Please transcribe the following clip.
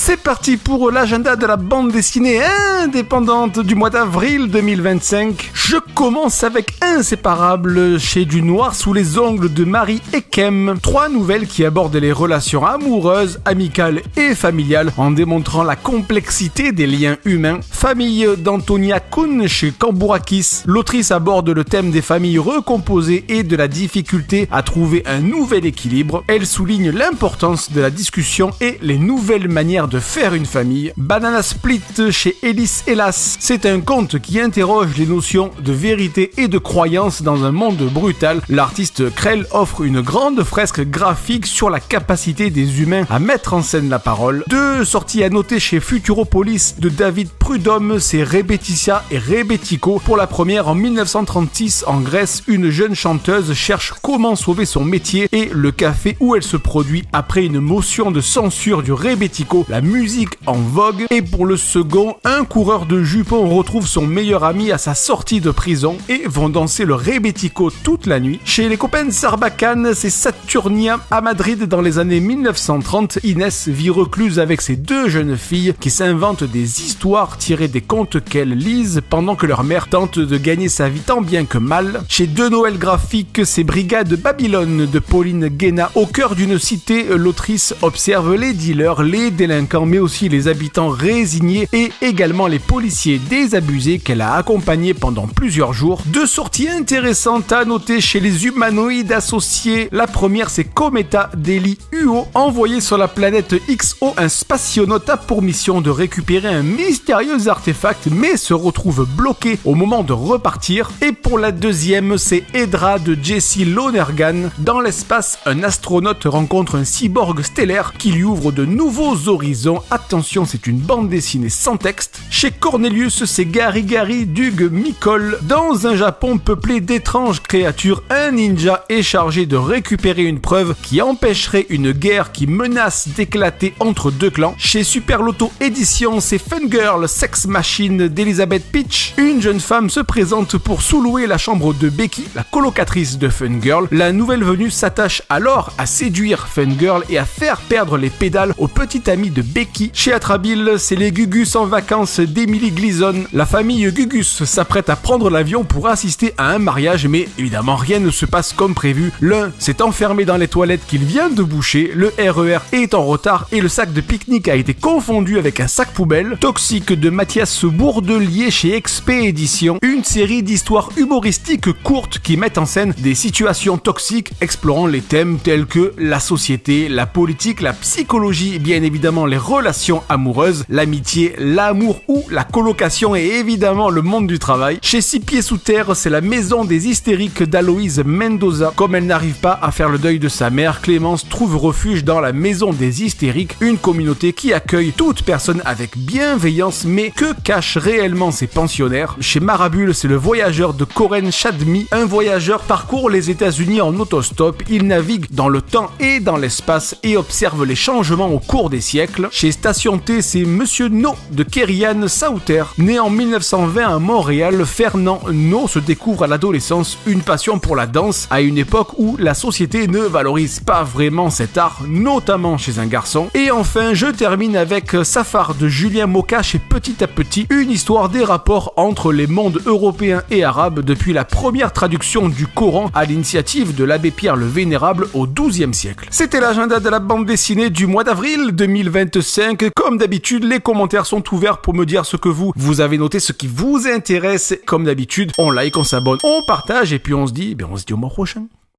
C'est parti pour l'agenda de la bande dessinée indépendante du mois d'avril 2025. Je commence avec Inséparable chez Du Noir sous les ongles de Marie Ekem. 3 nouvelles qui abordent les relations amoureuses, amicales et familiales en démontrant la complexité des liens humains. Famille d'Antonia Kuhn chez Cambourakis. L'autrice aborde le thème des familles recomposées et de la difficulté à trouver un nouvel équilibre. Elle souligne l'importance de la discussion et les nouvelles manières de faire une famille. Banana Split chez Ellis Hélas. C'est un conte qui interroge les notions de vérité et de croyance dans un monde brutal. L'artiste Krell offre une grande fresque graphique sur la capacité des humains à mettre en scène la parole. 2 sorties à noter chez Futuropolis de David Prudhomme, c'est Rebettia et Rebetiko. Pour la première, en 1936, en Grèce, une jeune chanteuse cherche comment sauver son métier et le café où elle se produit après une motion de censure du Rebetiko, la musique en vogue. Et pour le second, un coureur de jupons retrouve son meilleur ami à sa sortie de prison et vont danser le Rebetiko toute la nuit. Chez les copains Sarbacane, c'est Saturnia. À Madrid, dans les années 1930, Inès vit recluse avec ses 2 jeunes filles qui s'inventent des histoires tirées des contes qu'elles lisent pendant que leur mère tente de gagner sa vie tant bien que mal. Chez De Noël Graphique, c'est Brigade Babylone de Pauline Guéna. Au cœur d'une cité, l'autrice observe les dealers, les délinquants, mais aussi les habitants résignés et également les policiers désabusés qu'elle a accompagnés pendant plusieurs jours. 2 sorties intéressantes à noter chez les humanoïdes associés. La première, c'est Cometa d'Eli Uo. Envoyé sur la planète XO, un spationaute a pour mission de récupérer un mystérieux artefact, mais se retrouve bloqué au moment de repartir. Et pour la deuxième, c'est Edra de Jesse Lonergan. Dans l'espace, un astronaute rencontre un cyborg stellaire qui lui ouvre de nouveaux horizons. Attention, c'est une bande dessinée sans texte. Chez Cornelius, c'est Gary d'Hugues Micol. Dans un Japon peuplé d'étranges créatures, un ninja est chargé de récupérer une preuve qui empêcherait une guerre qui menace d'éclater entre 2 clans. Chez Super Loto Édition, c'est Fungirl Sex Machine d'Elizabeth Peach. Une jeune femme se présente pour sous-louer la chambre de Becky, la colocatrice de Fungirl. La nouvelle venue s'attache alors à séduire Fungirl et à faire perdre les pédales au petit ami de Becky. Chez Atrabile, c'est les Gugus en vacances d'Emily Gleason. La famille Gugus s'apprête à prendre l'avion pour assister à un mariage, mais évidemment rien ne se passe comme prévu. L'un s'est enfermé dans les toilettes qu'il vient de boucher, le RER est en retard et le sac de pique-nique a été confondu avec un sac poubelle. Toxique de Mathias Bourdelier chez XP Édition, une série d'histoires humoristiques courtes qui mettent en scène des situations toxiques explorant les thèmes tels que la société, la politique, la psychologie, bien évidemment les relations amoureuses, l'amitié, l'amour ou la colocation et évidemment le monde du travail. Chez 6 pieds sous terre, c'est la maison des hystériques d'Aloïse Mendoza. Comme elle n'arrive pas à faire le deuil de sa mère, Clémence trouve refuge dans la maison des hystériques, une communauté qui accueille toute personne avec bienveillance, mais que cachent réellement ses pensionnaires. Chez Marabule, c'est le voyageur de Koren Shadmi. Un voyageur parcourt les États-Unis en autostop, il navigue dans le temps et dans l'espace et observe les changements au cours des siècles. Chez Station T, c'est Monsieur No de Kerian Sauter. Né en 1920 à Montréal, Fernand No se découvre à l'adolescence une passion pour la danse à une époque où la société ne valorise pas vraiment cet art, notamment chez un garçon. Et enfin, je termine avec Safar de Julien Moka chez Petit à Petit, une histoire des rapports entre les mondes européens et arabes depuis la première traduction du Coran à l'initiative de l'abbé Pierre le Vénérable au XIIe siècle. C'était l'agenda de la bande dessinée du mois d'avril 2025. Comme d'habitude, les commentaires sont ouverts pour me dire ce que vous avez noté, ce qui vous intéresse. Comme d'habitude, on like, on s'abonne, on partage et puis on se dit au mois prochain.